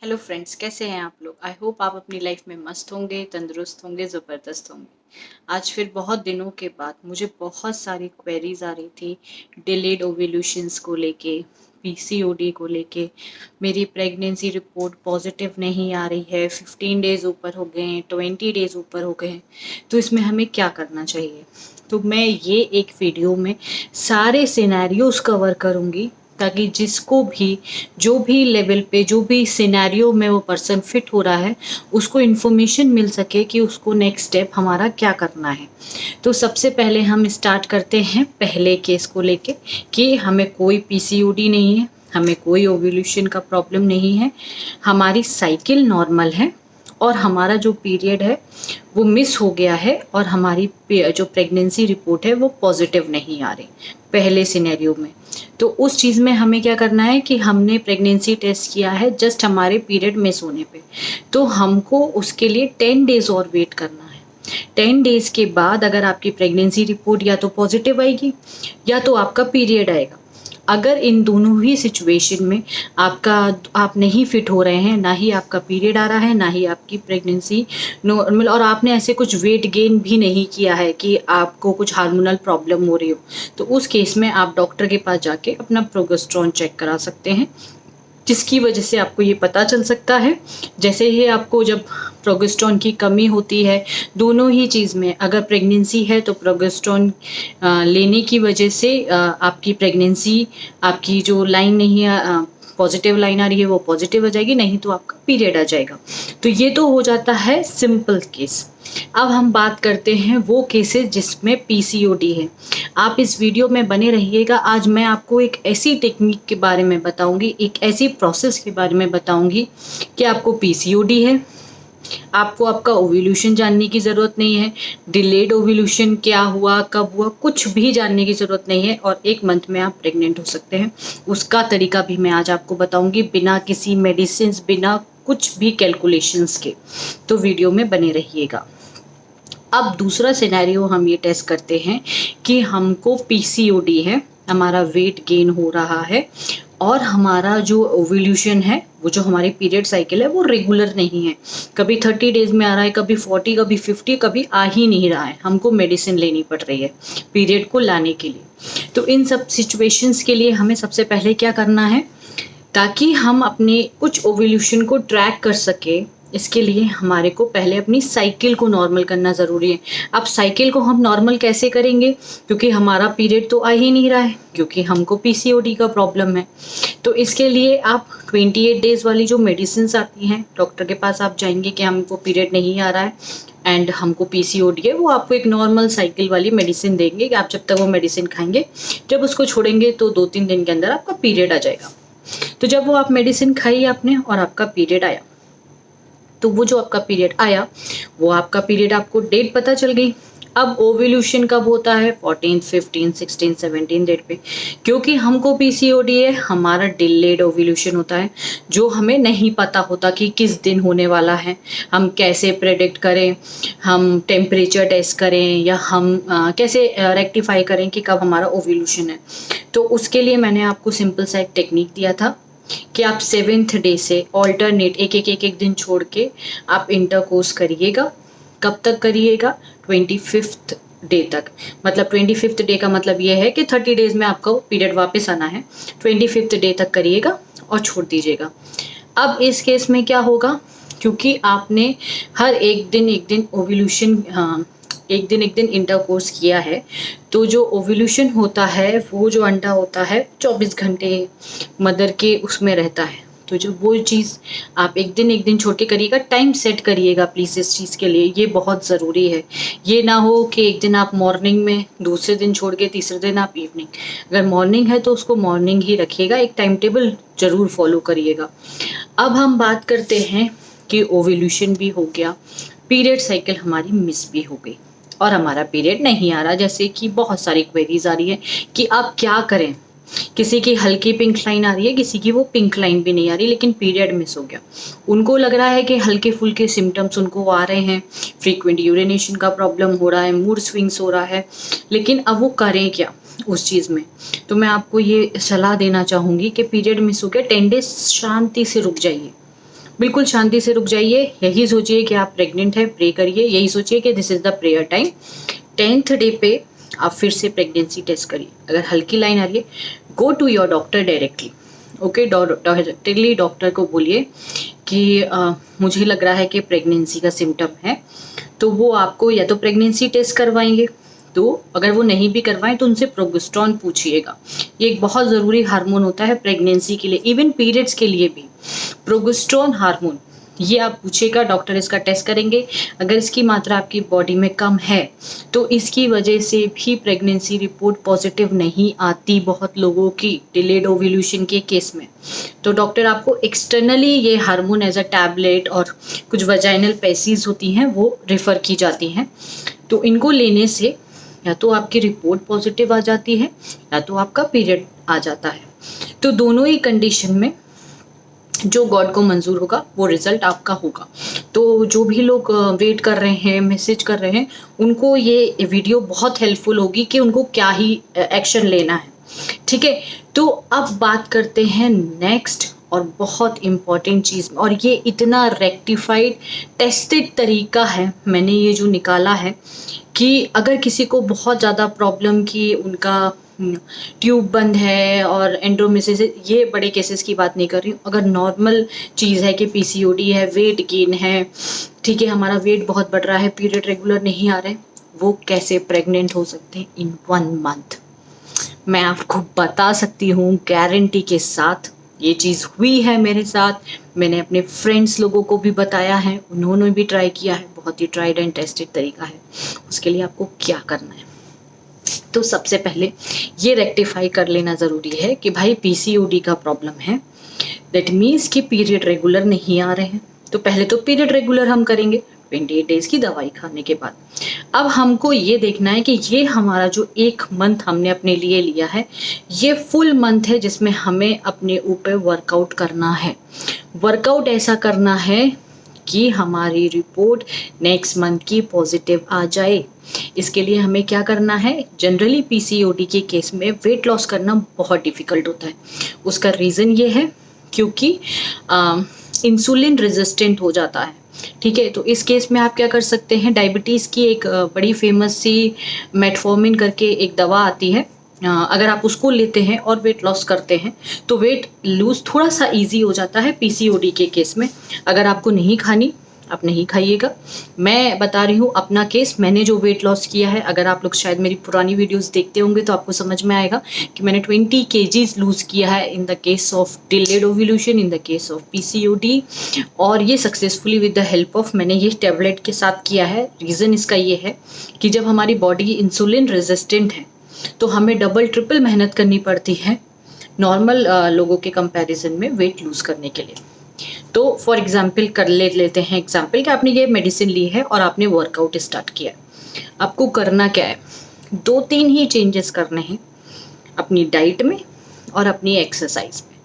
Hello friends, कैसे हैं आप लोग। आई होप आप अपनी लाइफ में मस्त होंगे, तंदुरुस्त होंगे, ज़बरदस्त होंगे। आज फिर बहुत दिनों के बाद मुझे बहुत सारी क्वेरीज आ रही थी डिलेड ओव्यूलेशंस को लेके, पीसीओडी को लेके। मेरी प्रेगनेंसी रिपोर्ट पॉजिटिव नहीं आ रही है, 15 डेज ऊपर हो गए हैं, 20 डेज ऊपर हो गए हैं, तो इसमें हमें क्या करना चाहिए। तो मैं ये एक वीडियो में सारे सिनेरियोज कवर करूँगी ताकि जिसको भी जो भी लेवल पे जो भी सिनेरियो में वो पर्सन फिट हो रहा है उसको इन्फॉर्मेशन मिल सके कि उसको नेक्स्ट स्टेप हमारा क्या करना है। तो सबसे पहले हम स्टार्ट करते हैं पहले केस को लेके कि हमें कोई पीसीओडी नहीं है, हमें कोई ओव्यूलेशन का प्रॉब्लम नहीं है, हमारी साइकिल नॉर्मल है और हमारा जो पीरियड है वो मिस हो गया है और हमारी जो प्रेगनेंसी रिपोर्ट है वो पॉजिटिव नहीं आ रही पहले सिनेरियो में। तो उस चीज़ में हमें क्या करना है कि हमने प्रेगनेंसी टेस्ट किया है जस्ट हमारे पीरियड मिस होने पे, तो हमको उसके लिए 10 डेज और वेट करना है। 10 डेज के बाद अगर आपकी प्रेगनेंसी रिपोर्ट या तो पॉजिटिव आएगी या तो आपका पीरियड आएगा। अगर इन दोनों ही सिचुएशन में आप नहीं फिट हो रहे हैं, ना ही आपका पीरियड आ रहा है, ना ही आपकी प्रेगनेंसी नॉर्मल, और आपने ऐसे कुछ वेट गेन भी नहीं किया है कि आपको कुछ हार्मोनल प्रॉब्लम हो रही हो, तो उस केस में आप डॉक्टर के पास जाके अपना प्रोजेस्टेरोन चेक करा सकते हैं, जिसकी वजह से आपको ये पता चल सकता है। जैसे ही आपको जब प्रोजेस्टेरोन की कमी होती है, दोनों ही चीज़ में अगर प्रेगनेंसी है तो प्रोजेस्टेरोन लेने की वजह से आपकी प्रेगनेंसी, आपकी जो लाइन नहीं है, पॉजिटिव लाइन आ रही है वो पॉजिटिव आ जाएगी, नहीं तो आपका पीरियड आ जाएगा। तो ये तो हो जाता है सिंपल केस। अब हम बात करते हैं वो केसेस जिसमें पीसीओडी है। आप इस वीडियो में बने रहिएगा। आज मैं आपको एक ऐसी टेक्निक के बारे में बताऊंगी, एक ऐसी प्रोसेस के बारे में बताऊंगी कि आपको पीसीओडी है, आपको आपका ओव्यूलेशन जानने की ज़रूरत नहीं है, डिलेड ओव्यूलेशन क्या हुआ, कब हुआ, कुछ भी जानने की ज़रूरत नहीं है, और 1 मंथ में आप प्रेग्नेंट हो सकते हैं। उसका तरीका भी मैं आज आपको बताऊंगी बिना किसी मेडिसिन, बिना कुछ भी कैलकुलेशंस के। तो वीडियो में बने रहिएगा। अब दूसरा सिनेरियो हम ये टेस्ट करते हैं कि हमको पीसीओडी है, हमारा वेट गेन हो रहा है और हमारा जो ओव्यूलेशन है, वो जो हमारी पीरियड साइकिल है वो रेगुलर नहीं है। कभी 30 डेज में आ रहा है, कभी 40, कभी 50, कभी आ ही नहीं रहा है। हमको मेडिसिन लेनी पड़ रही है पीरियड को लाने के लिए। तो इन सब सिचुएशंस के लिए हमें सबसे पहले क्या करना है, ताकि हम अपने कुछ ओव्यूलेशन को ट्रैक कर सके, इसके लिए हमारे को पहले अपनी साइकिल को नॉर्मल करना ज़रूरी है। अब साइकिल को हम नॉर्मल कैसे करेंगे, क्योंकि हमारा पीरियड तो आ ही नहीं रहा है, क्योंकि हमको पीसीओडी का प्रॉब्लम है। तो इसके लिए आप 28 डेज़ वाली जो मेडिसिन आती हैं, डॉक्टर के पास आप जाएंगे कि हमको पीरियड नहीं आ रहा है एंड हमको पीसीओडी है, वो आपको एक नॉर्मल साइकिल वाली मेडिसिन देंगे कि आप जब तक वो मेडिसिन खाएंगे, जब उसको छोड़ेंगे तो 2-3 दिन के अंदर आपका पीरियड आ जाएगा। तो जब वो आप मेडिसिन खाई आपने और आपका पीरियड आया, तो वो जो आपका पीरियड आया, वो आपका पीरियड, आपको डेट पता चल गई। अब ओव्यूलेशन कब होता है, 14, 15, 16, 17 डेट पे, क्योंकि हमको पीसीओडी है, हमारा डिलेड ओव्यूलेशन होता है, जो हमें नहीं पता होता कि किस दिन होने वाला है। हम कैसे प्रेडिक्ट करें, हम टेम्परेचर टेस्ट करें, या हम कैसे रेक्टिफाई करें कि कब हमारा ओव्यूलेशन है। तो उसके लिए मैंने आपको सिंपल सा एक टेक्निक दिया था कि आप 7th डे से ऑल्टरनेट एक दिन छोड़ के आप इंटरकोर्स करिएगा। कब तक करिएगा, 25th डे तक। मतलब 25th डे का मतलब ये है कि 30 डेज में आपका पीरियड वापस आना है, 25th डे तक करिएगा और छोड़ दीजिएगा। अब इस केस में क्या होगा, क्योंकि आपने हर एक दिन ओव्यूलेशन, एक दिन इंटरकोर्स किया है, तो जो ओव्यूलेशन होता है, वो जो अंडा होता है 24 घंटे मदर के उसमें रहता है। तो जब वो चीज़ आप एक दिन छोड़ के करिएगा, टाइम सेट करिएगा प्लीज़ इस चीज़ के लिए, ये बहुत ज़रूरी है। ये ना हो कि एक दिन आप मॉर्निंग में, दूसरे दिन छोड़ के तीसरे दिन आप इवनिंग। अगर मॉर्निंग है तो उसको मॉर्निंग ही रखिएगा, एक टाइम टेबल ज़रूर फॉलो करिएगा। अब हम बात करते हैं कि ओव्यूलेशन भी हो गया, पीरियड साइकिल हमारी मिस भी हो गई और हमारा पीरियड नहीं आ रहा। जैसे कि बहुत सारी क्वेरीज आ रही है कि आप क्या करें, किसी की हल्की पिंक लाइन आ रही है, किसी की वो पिंक लाइन भी नहीं आ रही, लेकिन पीरियड मिस हो गया। उनको लग रहा है कि हल्के फुल्के सिम्टम्स उनको आ रहे हैं, फ्रीक्वेंट यूरिनेशन का प्रॉब्लम हो रहा है, मूड स्विंग्स हो रहा है, लेकिन अब वो करें क्या उस चीज़ में। तो मैं आपको ये सलाह देना चाहूँगी कि पीरियड मिस हो गया, 10 डेज शांति से रुक जाइए, बिल्कुल शांति से रुक जाइए, यही सोचिए कि आप प्रेग्नेंट हैं, प्रे करिए, यही सोचिए कि this is the prayer time. 10th day पे आप फिर से प्रेगनेंसी टेस्ट करिए। अगर हल्की लाइन आ रही है, go to your doctor directly. Okay, directly doctor को बोलिए कि मुझे लग रहा है कि प्रेगनेंसी का सिम्टम है, तो वो आपको या तो प्रेगनेंसी टेस्ट करवाएंगे, तो अगर वो नहीं भी करवाएं तो उनसे प्रोजेस्टेरोन पूछिएगा। ये एक बहुत ज़रूरी हार्मोन होता है प्रेगनेंसी के लिए, इवन पीरियड्स के लिए भी। प्रोजेस्टेरोन हार्मोन ये आप पूछिएगा, डॉक्टर इसका टेस्ट करेंगे। अगर इसकी मात्रा आपकी बॉडी में कम है तो इसकी वजह से भी प्रेगनेंसी रिपोर्ट पॉजिटिव नहीं आती बहुत लोगों की, डिलेड ओव्यूलेशन के केस में। तो डॉक्टर आपको एक्सटर्नली ये हार्मोन एज अ टैबलेट और कुछ वजाइनल पैसीज होती हैं वो रेफ़र की जाती हैं। तो इनको लेने से या तो आपकी रिपोर्ट पॉजिटिव आ जाती है या तो आपका पीरियड आ जाता है। तो दोनों ही कंडीशन में जो गॉड को मंजूर होगा वो रिजल्ट आपका होगा। तो जो भी लोग वेट कर रहे हैं, मैसेज कर रहे हैं, उनको ये वीडियो बहुत हेल्पफुल होगी कि उनको क्या ही एक्शन लेना है। ठीक है, तो अब बात करते हैं नेक्स्ट और बहुत इम्पॉर्टेंट चीज़ में, और ये इतना रेक्टिफाइड टेस्टेड तरीका है मैंने ये जो निकाला है कि अगर किसी को बहुत ज़्यादा प्रॉब्लम की, उनका ट्यूब बंद है और एंड्रोमेट्रियोसिस, ये बड़े केसेस की बात नहीं कर रही हूँ, अगर नॉर्मल चीज़ है कि पीसीओडी है, वेट गेन है, ठीक है, हमारा वेट बहुत बढ़ रहा है, पीरियड रेगुलर नहीं आ रहे, वो कैसे प्रेग्नेंट हो सकते हैं इन 1 मंथ। मैं आपको बता सकती हूँ गारंटी के साथ, ये चीज़ हुई है मेरे साथ, मैंने अपने फ्रेंड्स लोगों को भी बताया है, उन्होंने भी ट्राई किया है, बहुत ही ट्राइड एंड टेस्टेड तरीका है। उसके लिए आपको क्या करना है, तो सबसे पहले ये रेक्टिफाई कर लेना ज़रूरी है कि भाई पीसीओडी का प्रॉब्लम है, दैट मीन्स कि पीरियड रेगुलर नहीं आ रहे हैं। तो पहले तो पीरियड रेगुलर हम करेंगे 28 डेज़ की दवाई खाने के बाद। अब हमको ये देखना है कि ये हमारा जो 1 मंथ हमने अपने लिए लिया है, ये फुल मंथ है जिसमें हमें अपने ऊपर वर्कआउट करना है। वर्कआउट ऐसा करना है कि हमारी रिपोर्ट नेक्स्ट मंथ की पॉजिटिव आ जाए। इसके लिए हमें क्या करना है, जनरली पीसीओडी के केस में वेट लॉस करना बहुत डिफ़िकल्ट होता है। उसका रीज़न ये है क्योंकि इंसुलिन रेजिस्टेंट हो जाता है। ठीक है, तो इस केस में आप क्या कर सकते हैं, डायबिटीज़ की एक बड़ी फेमस सी मेटफॉर्मिन करके एक दवा आती है, अगर आप उसको लेते हैं और वेट लॉस करते हैं तो वेट लूज़ थोड़ा सा इजी हो जाता है पीसीओडी के केस में। अगर आपको नहीं खानी, आप नहीं खाइएगा। मैं बता रही हूँ अपना केस, मैंने जो वेट लॉस किया है, अगर आप लोग शायद मेरी पुरानी वीडियोस देखते होंगे तो आपको समझ में आएगा कि मैंने 20 kgs लूज़ किया है in the case of delayed ovulation, in the case of PCOD, और ये successfully with the help of, मैंने ये टैबलेट के साथ किया है। रीज़न इसका ये है कि जब हमारी बॉडी इंसुलिन रेजिस्टेंट है तो हमें डबल ट्रिपल मेहनत करनी पड़ती है नॉर्मल लोगों के कंपैरिजन में वेट लूज़ करने के लिए। तो फॉर एग्जाम्पल कर लेते हैं एग्जाम्पल कि आपने ये मेडिसिन ली है और आपने वर्कआउट स्टार्ट किया है। आपको करना क्या है, 2-3 ही चेंजेस करने हैं अपनी डाइट में और अपनी एक्सरसाइज में,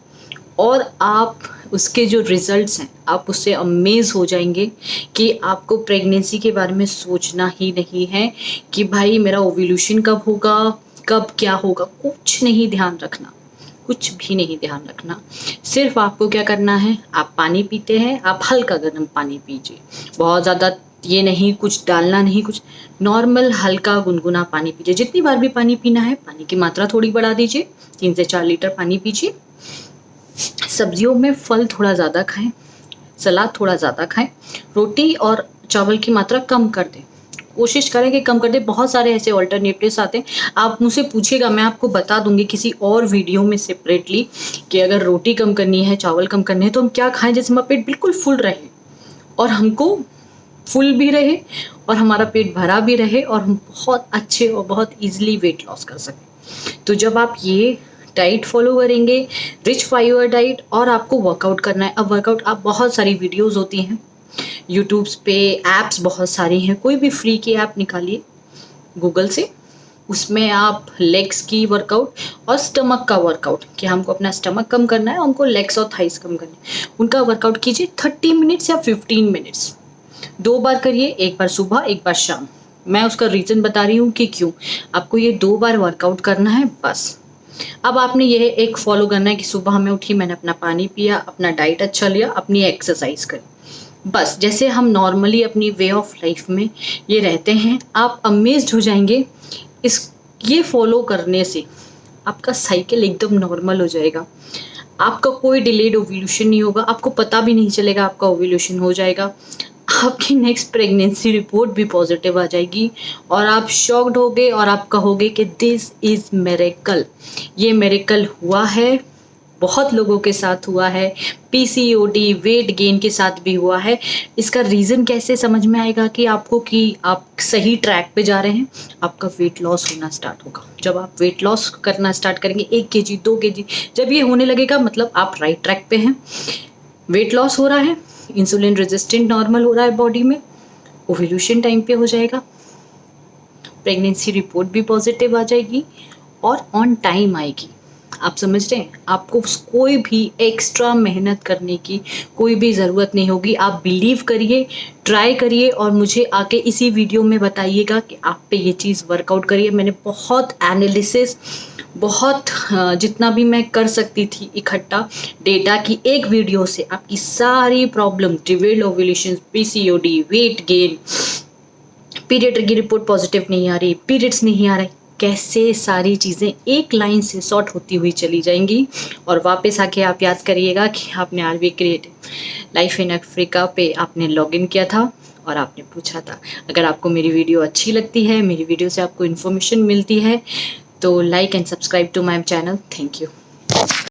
और आप उसके जो रिजल्ट्स हैं आप उससे अमेज़ हो जाएंगे कि आपको प्रेगनेंसी के बारे में सोचना ही नहीं है कि भाई मेरा ओव्यूलेशन कब होगा, कब क्या होगा, कुछ नहीं ध्यान रखना, कुछ भी नहीं ध्यान रखना। सिर्फ आपको क्या करना है, आप पानी पीते हैं, आप हल्का गर्म पानी पीजिए, बहुत ज़्यादा ये नहीं, कुछ डालना नहीं, कुछ नॉर्मल हल्का गुनगुना पानी पीजिए। जितनी बार भी पानी पीना है पानी की मात्रा थोड़ी बढ़ा दीजिए, 3 से 4 लीटर पानी पीजिए। सब्जियों में फल थोड़ा ज़्यादा खाएं, सलाद थोड़ा ज़्यादा खाएं, रोटी और चावल की मात्रा कम कर दें, कोशिश करें कि कम कर दें। बहुत सारे ऐसे ऑल्टरनेटिव्स आते हैं, आप मुझसे पूछिएगा, मैं आपको बता दूंगी किसी और वीडियो में सेपरेटली कि अगर रोटी कम करनी है, चावल कम करने हैं तो हम क्या खाएं जिससे हमारा पेट बिल्कुल फुल रहे और हमको फुल भी रहे और हमारा पेट भरा भी रहे और हम बहुत अच्छे और बहुत ईजिली वेट लॉस कर सकें। तो जब आप ये डाइट फॉलो करेंगे, रिच फाइबर डाइट, और आपको वर्कआउट करना है। अब वर्कआउट आप बहुत सारी वीडियोस होती हैं यूट्यूब्स पे, ऐप्स बहुत सारी हैं, कोई भी फ्री की ऐप निकालिए गूगल से, उसमें आप लेग्स की वर्कआउट और स्टमक का वर्कआउट, कि हमको अपना स्टमक कम करना है, हमको लेग्स और थाइस कम करना है, उनका वर्कआउट कीजिए 30 मिनट्स या 15 मिनट्स, 2 बार करिए, एक बार सुबह एक बार शाम। मैं उसका रीज़न बता रही हूँ कि क्यों आपको ये 2 बार वर्कआउट करना है बस। अब आपने ये एक फॉलो करना है कि सुबह में उठी, मैंने अपना पानी पिया, अपना डाइट अच्छा लिया, अपनी एक्सरसाइज करी। बस जैसे हम नॉर्मली अपनी वे ऑफ लाइफ में ये रहते हैं, आप अमेज्ड हो जाएंगे इस ये फॉलो करने से। आपका साइकिल एकदम नॉर्मल हो जाएगा, आपका कोई डिलेड ओव्यूलेशन नहीं होगा, आपको पता भी नहीं चलेगा आपका ओव्यूलेशन हो जाएगा। आपकी नेक्स्ट प्रेगनेंसी रिपोर्ट भी पॉजिटिव आ जाएगी और आप शॉक्ड होगे और आप कहोगे कि दिस इज़ मिरेकल। ये मिरेकल हुआ है, बहुत लोगों के साथ हुआ है, पीसीओडी वेट गेन के साथ भी हुआ है। इसका रीज़न कैसे समझ में आएगा कि आपको कि आप सही ट्रैक पे जा रहे हैं? आपका वेट लॉस होना स्टार्ट होगा। जब आप वेट लॉस करना स्टार्ट करेंगे 1 केजी 2 केजी जब ये होने लगेगा, मतलब आप राइट ट्रैक पे हैं। वेट लॉस हो रहा है, इंसुलिन रेजिस्टेंट नॉर्मल हो रहा है बॉडी में, ओव्यूलेशन टाइम पे हो जाएगा, प्रेगनेंसी रिपोर्ट भी पॉजिटिव आ जाएगी और ऑन टाइम आएगी। आप समझ रहे हैं? आपको कोई भी एक्स्ट्रा मेहनत करने की कोई भी ज़रूरत नहीं होगी। आप बिलीव करिए, ट्राई करिए और मुझे आके इसी वीडियो में बताइएगा कि आप पे ये चीज़ वर्कआउट करिए। मैंने बहुत एनालिसिस, बहुत जितना भी मैं कर सकती थी इकट्ठा डेटा की एक वीडियो से आपकी सारी problem, delayed ovulation, PCOD, weight gain, period की रिपोर्ट पॉजिटिव नहीं आ रही, पीरियड्स नहीं आ रहे, कैसे सारी चीज़ें एक लाइन से सॉर्ट होती हुई चली जाएंगी। और वापस आके आप याद करिएगा कि आपने RV creative life in Africa पे आपने लॉगिन किया था और आपने पूछा था। अगर आपको मेरी वीडियो अच्छी लगती है, मेरी वीडियो से आपको इन्फॉर्मेशन मिलती है, तो like and subscribe to my channel. Thank you.